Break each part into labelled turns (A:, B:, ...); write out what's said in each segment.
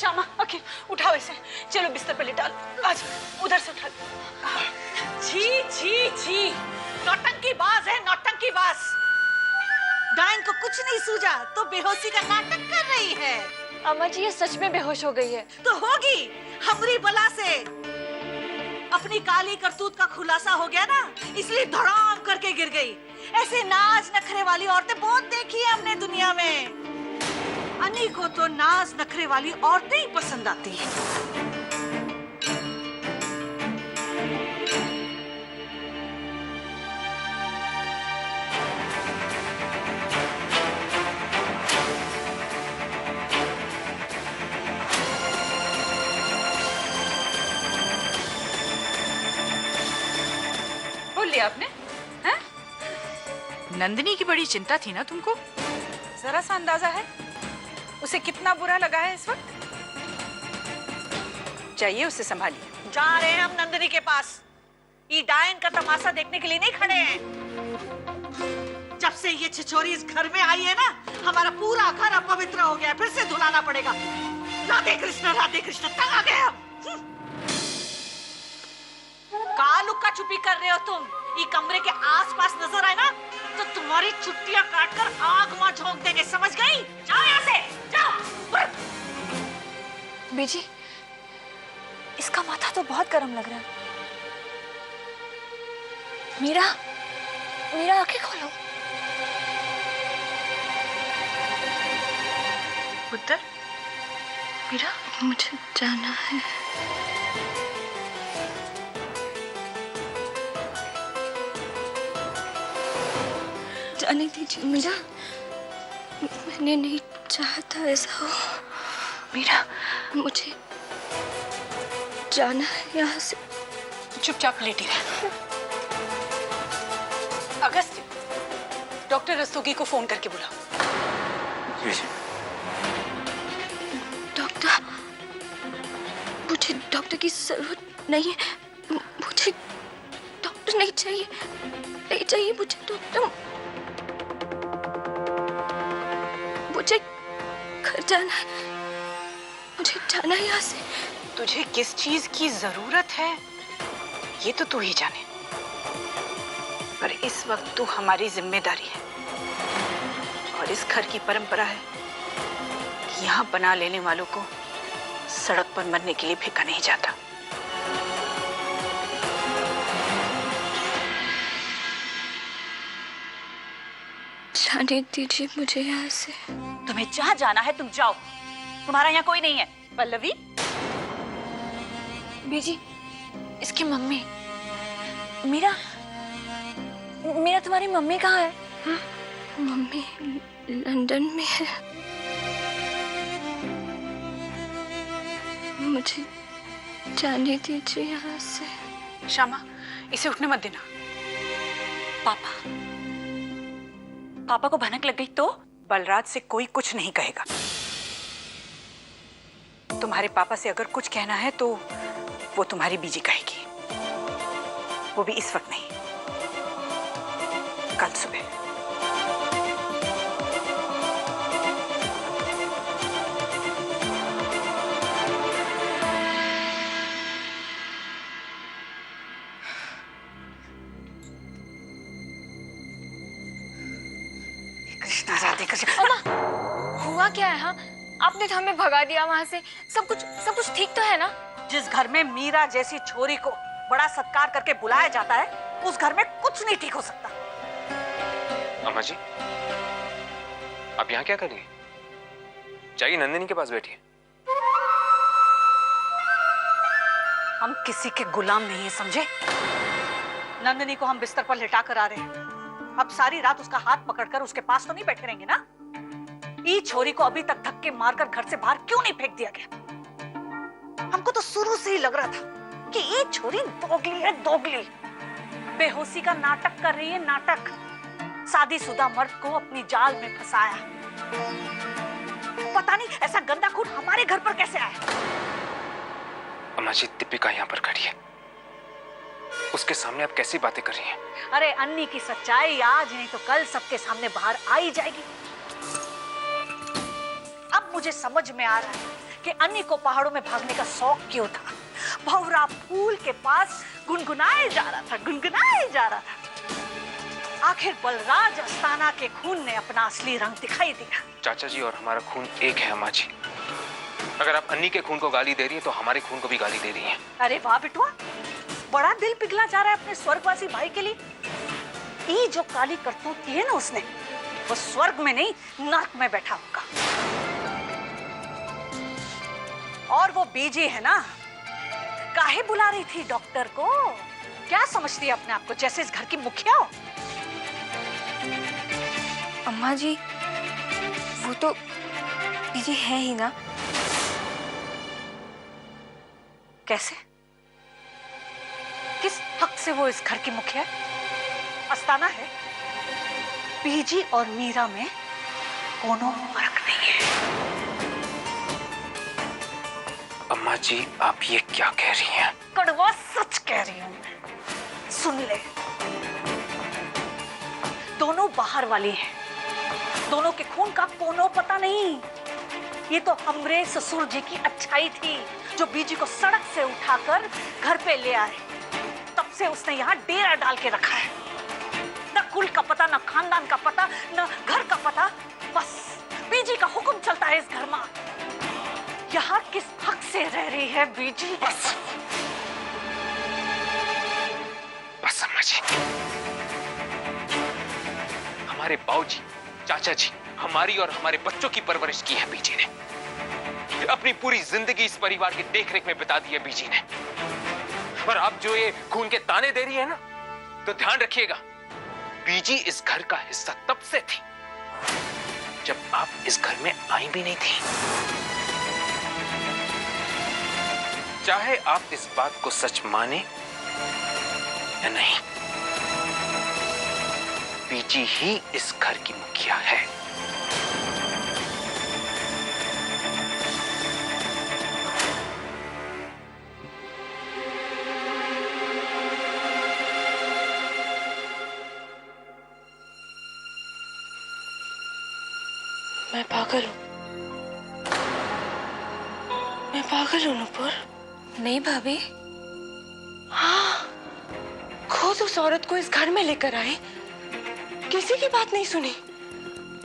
A: Shyama, okay, उठाओ इसे, चलो बिस्तर पे लिटा लो। आज उधर से उठा लो। छी छी छी, नौटंकीबाज है, नौटंकीबाज। डाइन को कुछ नहीं सूझा तो बेहोशी का नाटक कर रही है।
B: अम्मा जी, ये सच में बेहोश हो गई है।
A: तो होगी, हमरी बला से। अपनी काली करतूत का खुलासा हो गया ना, इसलिए धड़ाम करके गिर गई। ऐसे नाज नखरे वाली औरतें बहुत देखी है हमने दुनिया में। अन्नी को तो नाज नखरे वाली औरतें ही पसंद आती हैं। लिया आपने? हैं? नंदिनी की बड़ी चिंता थी ना तुमको? जरा सा अंदाजा है उसे कितना बुरा लगा है इस वक्त? चाहिए उसे संभालिए। जा रहे हैं हम नंदिनी के पास। ये डायन का तमाशा देखने के लिए नहीं खड़े हैं। जब से ये छिछोरी इस घर में आई है ना, हमारा पूरा घर अपवित्र हो गया। फिर से धुलाना पड़ेगा। राधे कृष्ण, तंग आ गए हम। का लुक्का छुपी कर रहे हो तुम? ये कमरे के आसपास नजर आए ना तो तुम्हारी छुट्टियां काटकर आग में झोंक देंगे, समझ गई? जाओ यहाँ से, जाओ।
B: बीजी, इसका माथा तो बहुत गर्म लग रहा है। मीरा, मीरा आंखें खोलो।
A: पुत्र,
B: मीरा, मुझे जाना है। जाने दीजिए मीरा, मैंने नहीं चाहा था ऐसा हो। मीरा, मुझे जाना है यहाँ से।
A: चुपचाप लेटी रह। अगस्त्य, डॉक्टर रस्तोगी को फोन करके बुलाओ।
B: डॉक्टर, मुझे डॉक्टर की जरूरत नहीं है। मुझे डॉक्टर नहीं चाहिए, नहीं चाहिए मुझे डॉक्टर। मुझे घर जाना है, मुझे जाना है यहाँ से।
A: तुझे किस चीज की जरूरत है ये तो तू ही जाने, पर इस वक्त तू हमारी जिम्मेदारी है। और इस घर की परंपरा है कि यहाँ बना लेने वालों को सड़क पर मरने के लिए फेंका नहीं जाता।
B: जाने दीजिए मुझे यहाँ से।
A: तुम्हें जहाँ जाना है तुम जाओ, तुम्हारा यहाँ कोई नहीं है। पल्लवी,
B: बीजी, इसकी मम्मी। मीरा, मीरा तुम्हारी मम्मी कहाँ है? हा? मम्मी लंदन में है। मुझे जाने दीजिए यहाँ से।
A: श्यामा, इसे उठने मत देना। पापा को भनक लग गई तो? बलराज से कोई कुछ नहीं कहेगा। तुम्हारे पापा से अगर कुछ कहना है तो वो तुम्हारी बीजी कहेगी, वो भी इस वक्त नहीं, कल सुबह। कृष्णा, राधे कृष्णा।
B: अम्मा, हुआ क्या है? हाँ, आपने तो हमें भगा दिया वहाँ से। सब कुछ ठीक तो है ना?
A: जिस घर में मीरा जैसी छोरी को बड़ा सत्कार करके बुलाया जाता है, उस घर में कुछ नहीं ठीक हो सकता।
C: अम्मा जी, आप यहाँ क्या कर रही हैं? जाइए नंदिनी के पास बैठिए।
A: हम किसी के गुलाम नहीं है, समझे? नंदिनी को हम बिस्तर पर लिटा कर आ रहे हैं। अब सारी रात उसका हाथ पकड़कर उसके पास तो नहीं बैठे रहेंगे ना। ई छोरी को अभी तक धक्के मारकर घर से बाहर क्यों नहीं फेंक दिया गया? हमको तो शुरू से ही लग रहा था कि ये छोरी दोगली है, दोगली। बेहोशी का नाटक कर रही है, नाटक। शादीशुदा मर्द को अपनी जाल में फंसाया। पता नहीं ऐसा गंदा खून हमारे घर पर कैसे आया।
C: अम्मा जी, दीपिका यहाँ पर खड़ी है, उसके सामने आप कैसी बातें कर रही हैं?
A: अरे अन्नी की सच्चाई आज नहीं तो कल सबके सामने बाहर आ ही जाएगी। अब मुझे समझ में आ रहा है कि अन्य को पहाड़ों में भागने का शौक क्यों था। भंवरा फूल के पास गुनगुनाए जा रहा था, गुनगुनाए जा रहा था। आखिर बलराज अस्थाना के खून ने अपना असली रंग दिखाई दिया।
C: चाचा जी और हमारा खून एक है अम्मा जी। अगर आप अन्नी के खून को गाली दे रही है तो हमारे खून को भी गाली दे रही है।
A: अरे वाह बिटुआ, बड़ा दिल पिघला जा रहा है अपने स्वर्गवासी भाई के लिए। ये जो काली करतूत की है ना उसने, वो स्वर्ग में नहीं नर्क में बैठा होगा। और वो बीजी है ना, काहे बुला रही थी डॉक्टर को? क्या समझती है अपने आप को, जैसे इस घर की मुखिया हो?
B: अम्मा जी, वो तो बीजी है ही ना।
A: कैसे? किस हक से वो इस घर की मुखिया है? अस्थाना है। बीजी और मीरा में कोनो फर्क नहीं है।
C: अम्मा जी, आप ये क्या कह रही हैं?
A: कड़वा सच कह रही हूं मैं। सुन ले, दोनों बाहर वाली हैं। दोनों के खून का कोनो पता नहीं। ये तो हमरे ससुर जी की अच्छाई थी जो बीजी को सड़क से उठाकर घर पे ले आए। तब से उसने यहाँ डेरा डाल के रखा है। न कुल का पता, न खानदान का पता, न घर का पता। बस बीजी का हुक्म चलता है इस घर में। यहाँ किस हक से रह रही है बीजी?
C: बस बस अम्मा जी। हमारे बाऊजी, चाचा जी, हमारी और हमारे बच्चों की परवरिश की है बीजी ने। अपनी पूरी जिंदगी इस परिवार की देखरेख में बिता दी है बीजी ने। और आप जो ये खून के ताने दे रही है ना, तो ध्यान रखिएगा, बीजी इस घर का हिस्सा तब से थी जब आप इस घर में आई भी नहीं थी। चाहे आप इस बात को सच माने या नहीं, बीजी ही इस घर की मुखिया है।
B: मैं पागल हूँ, मैं पागल हूँ नुपुर। नहीं भाभी। हाँ, खुद उस औरत को इस घर में लेकर आए, किसी की बात नहीं सुनी।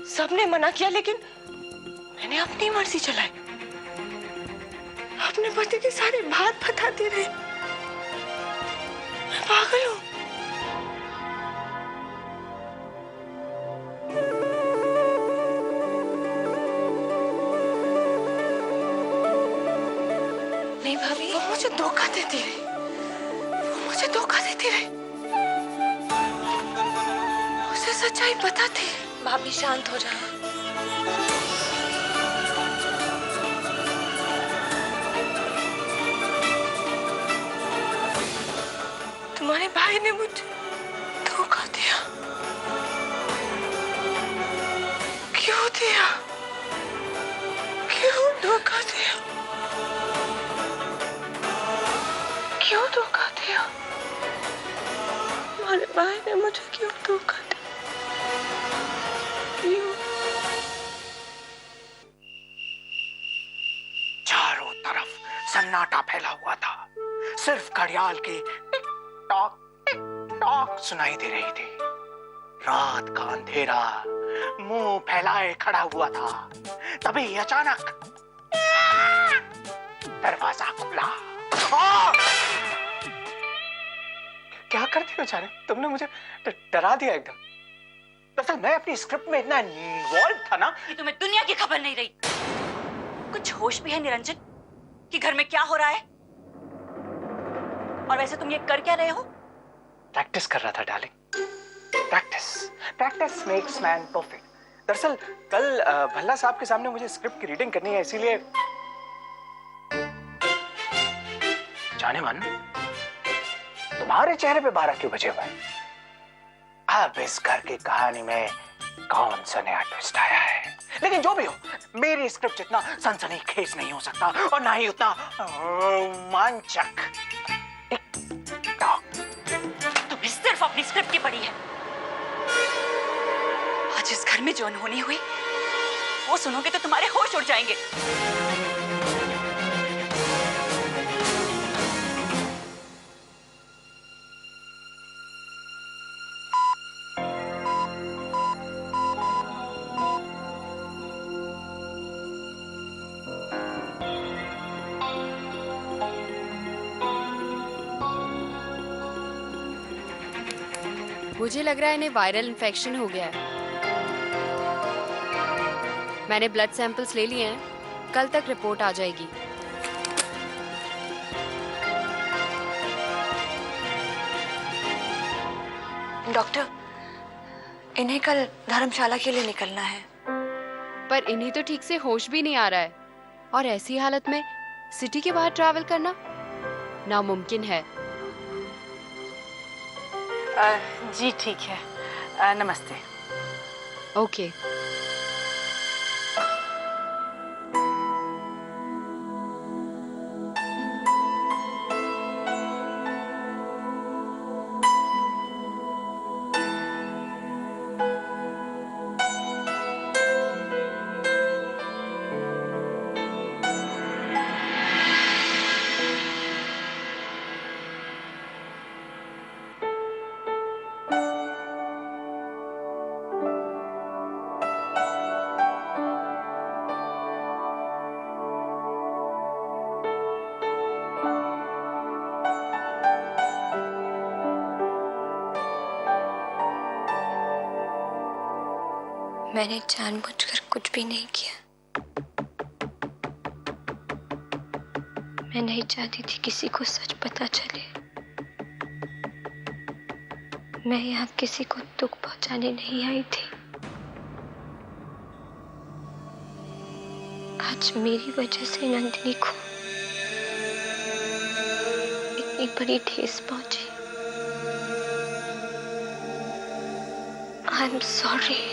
B: सबने मना किया लेकिन मैंने अपनी मर्जी चलाई। अपने पति की सारी बात बताती रही। मैं पागल हूँ। नहीं भाभी, वो मुझे धोखा देती रही, वो मुझे धोखा देती रही। उसे सच्चाई पता थी। भाभी शांत हो जाओ। तुम्हारे भाई ने मुझे धोखा दिया। क्यों दिया? क्यों धोखा दिया? क्यों धोखा दिया? तुम्हारे भाई ने मुझे क्यों धोखा दिया? क्यों?
D: चारों तरफ सन्नाटा फैला हुआ था। सिर्फ घड़ियाल की टिक टॉक सुनाई दे रही थी। रात का अंधेरा मुंह फैलाए खड़ा हुआ था। तभी अचानक दरवाजा खुला। क्या करती हो जाने? तुमने मुझे डरा दिया एकदम। दरअसल मैं अपनी स्क्रिप्ट में इतना इन्वॉल्व था ना
A: कि तुम्हें दुनिया की खबर नहीं रही। कुछ होश भी है निरंजन कि घर में क्या हो रहा है? और वैसे तुम ये कर क्या रहे हो?
D: प्रैक्टिस कर रहा था darling. Practice makes man perfect. दरअसल कल भल्ला साहब के सामने मुझे स्क्रिप्ट की रीडिंग करनी है, इसीलिए जाने मन तुम्हारे चेहरे पे 12 क्यों बजे हुए? अब इस घर की कहानी में कौन सा नया ट्विस्ट आया है? लेकिन जो भी हो, मेरी स्क्रिप्ट जितना सनसनीखेज नहीं हो सकता और ना ही उतना रोमांचक।
A: तुम्हें सिर्फ अपनी स्क्रिप्ट की पड़ी है। आज इस घर में जो अनहोनी हुई वो सुनोगे तो तुम्हारे होश उड़ जाएंगे।
E: मुझे लग रहा है इन्हें वायरल इन्फेक्शन हो गया है। मैंने ब्लड सैंपल्स ले लिए हैं, कल तक रिपोर्ट आ जाएगी।
B: डॉक्टर, इन्हें कल धर्मशाला के लिए निकलना है।
E: पर इन्हें तो ठीक से होश भी नहीं आ रहा है, और ऐसी हालत में सिटी के बाहर ट्रैवल करना नामुमकिन है।
A: जी ठीक है, नमस्ते।
E: ओके।
B: मैंने जानबूझकर कुछ भी नहीं किया। मैं नहीं चाहती थी किसी को सच पता चले। मैं यहाँ किसी को दुख पहुंचाने नहीं आई थी। आज मेरी वजह से नंदिनी को इतनी बड़ी ठेस पहुंची। I am sorry.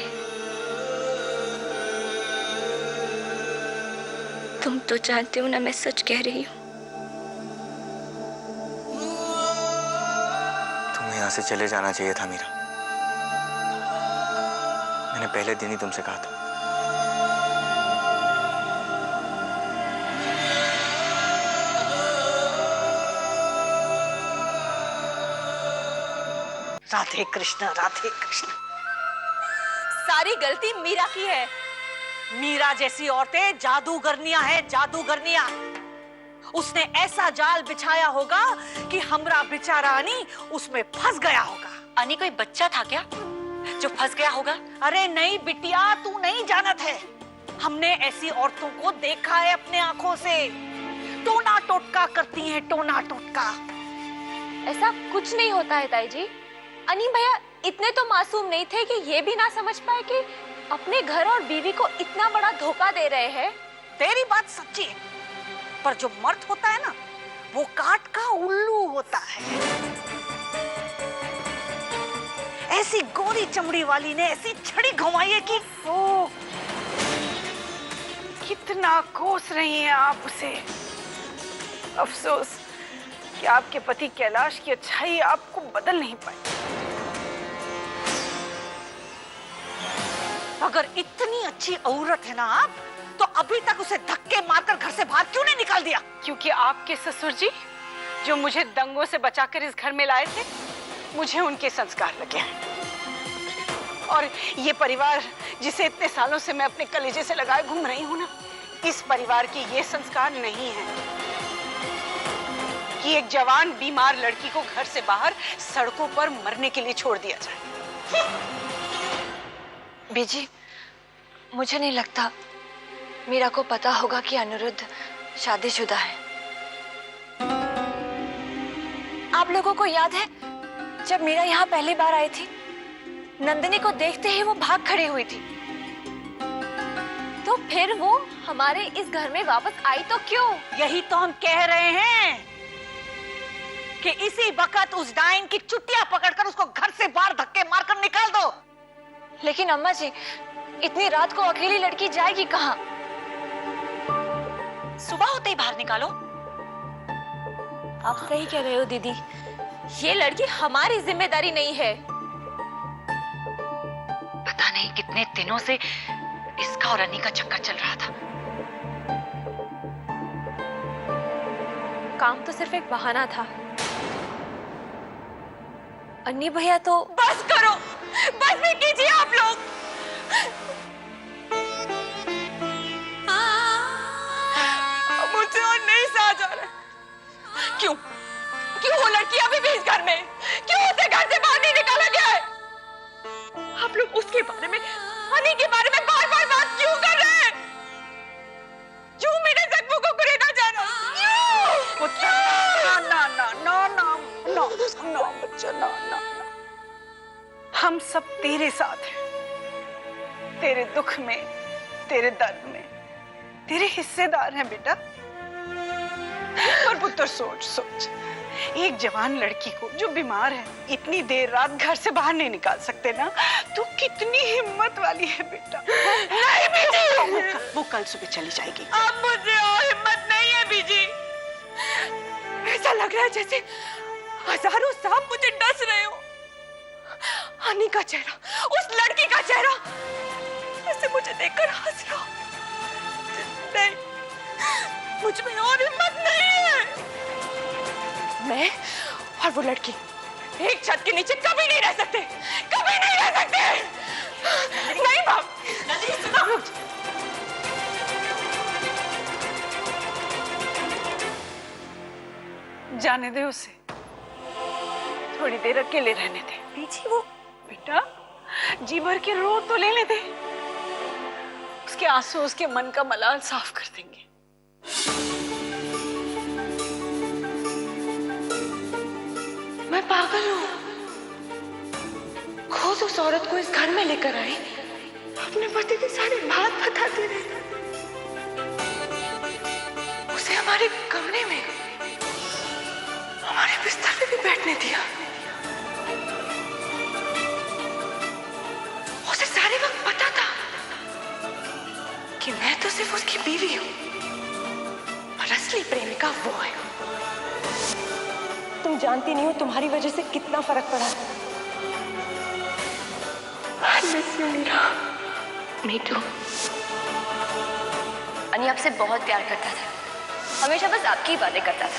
B: तुम तो जानते हो ना, मैं सच कह रही हूँ।
F: तुम्हें यहाँ से चले जाना चाहिए था मीरा। मैंने पहले दिन ही तुमसे कहा था।
A: राधे कृष्ण, राधे कृष्ण।
B: सारी गलती मीरा की है।
A: मीरा जैसी औरतें जादूगरनियां हैं, जादूगरनियां। उसने ऐसा जाल बिछाया होगा कि हमरा बेचारा अनी उसमें फंस गया होगा।
B: अनी कोई बच्चा था क्या जो फंस गया होगा?
A: अरे नहीं बिटिया, तू नहीं जानत है। हमने ऐसी औरतों को देखा है अपने आंखों से। टोना टोटका करती हैं, टोना टोटका।
B: ऐसा कुछ नहीं होता है ताई जी। अनी भैया इतने तो मासूम नहीं थे कि ये भी ना समझ पाए कि अपने घर और बीवी को इतना बड़ा धोखा दे रहे हैं।
A: तेरी बात सच्ची है, पर जो मर्द होता है ना, वो काट का उल्लू होता है। ऐसी गोरी चमड़ी वाली ने ऐसी छड़ी घुमाई है कि वो कितना कोस रही हैं आप उसे। अफसोस कि आपके पति कैलाश की अच्छाई आपको बदल नहीं पाई। अगर इतनी अच्छी औरत है ना आप, तो अभी तक उसे धक्के मारकर घर से बाहर क्यों नहीं निकाल दिया?
G: क्योंकि आपके ससुर जी जो मुझे दंगों से बचाकर इस घर में लाए थे, मुझे उनके संस्कार लगे हैं। और ये परिवार जिसे इतने सालों से मैं अपने कलेजे से लगाए घूम रही हूँ ना, इस परिवार के ये संस्कार नहीं है कि एक जवान बीमार लड़की को घर से बाहर सड़कों पर मरने के लिए छोड़ दिया जाए।
B: बीजी, मुझे नहीं लगता मीरा को पता होगा कि अनिरुद्ध शादीशुदा है। आप लोगों को याद है जब मीरा यहाँ पहली बार आई थी, नंदिनी को देखते ही वो भाग खड़ी हुई थी। तो फिर वो हमारे इस घर में वापस आई तो क्यों?
A: यही तो हम कह रहे हैं कि इसी वक्त उस डाइन की चुटिया पकड़कर उसको घर से बाहर धक्के मारकर निकाल दो।
B: लेकिन अम्मा जी, इतनी रात को अकेली लड़की जाएगी कहाँ?
A: सुबह होते ही बाहर निकालो।
B: आप सही कह रहे हो दीदी, ये लड़की हमारी जिम्मेदारी नहीं है।
A: पता नहीं कितने दिनों से इसका और अन्नी का चक्कर चल रहा था।
B: काम तो सिर्फ एक बहाना था। अन्नी भैया तो बस करो, बस भी कीजिए आप लोग।
G: मुझे और नहीं सहा जा रहा। क्यों? क्यों वो लड़की अभी भी इस घर में? क्यों उसे घर से बाहर नहीं निकाला गया है?
B: आप लोग उसके बारे में, हनी के बारे में बार बार बात क्यों कर रहे हैं? क्यों मेरे जख्मों को कुरेदा जा रहा है?
G: ना ना ना ना ना ना ना बच्चा, ना ना। हम सब तेरे साथ हैं, तेरे दुख में, तेरे दर्द में, तेरे हिस्सेदार हैं बेटा। और पुत्र सोच, एक जवान लड़की को जो बीमार है, इतनी देर रात घर से बाहर नहीं निकाल सकते ना, तू कितनी हिम्मत वाली है बेटा। नहीं बीजी, वो कल सुबह चली जाएगी।
B: अब मुझे और हिम्मत नहीं है बीजी। ऐसा लग रहा है जैसे हजारों सांप मुझे डस रहे हो। हनी का चेहरा, उस लड़की का चेहरा, ऐसे मुझे देखकर हंस रहा। नहीं, मुझ में और हिम्मत नहीं है। मैं और वो लड़की एक छत के नीचे कभी नहीं रह सकते, कभी नहीं रह सकते। नहीं बाप,
G: जाने दे उसे, थोड़ी देर अकेले रहने दे।
B: बीजी वो
G: बेटा जी भर के रो तो लेने दे, उसके आंसू उसके मन का मलाल साफ कर देंगे।
B: मैं पागल हूँ। खुद उस औरत को इस घर में लेकर आई, अपने पति के सारे बात बताते रहे, उसे हमारे कमरे में, हमारे बिस्तर पे भी बैठने दिया। उसे सारे वक्त पता था कि मैं तो सिर्फ उसकी बीवी हूँ और असली प्रेमिका वो है। तुम जानती नहीं हो तुम्हारी वजह से कितना फर्क पड़ा है।
H: Me too. अनी आपसे बहुत प्यार करता था, हमेशा बस आपकी ही बातें करता था।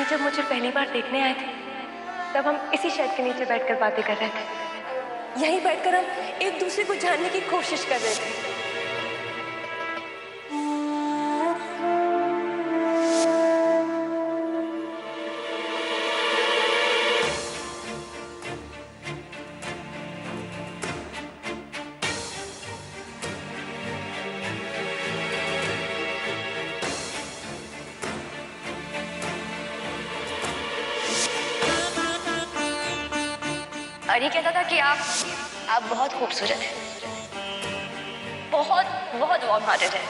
B: जब मुझे पहली बार देखने आए थे, तब हम इसी शेड के नीचे बैठकर बातें कर रहे थे। यहीं बैठकर हम एक दूसरे को जानने की कोशिश कर रहे थे।
H: अनी कहता था कि आप बहुत खूबसूरत हैं, बहुत बहुत वार्म हार्टेड है।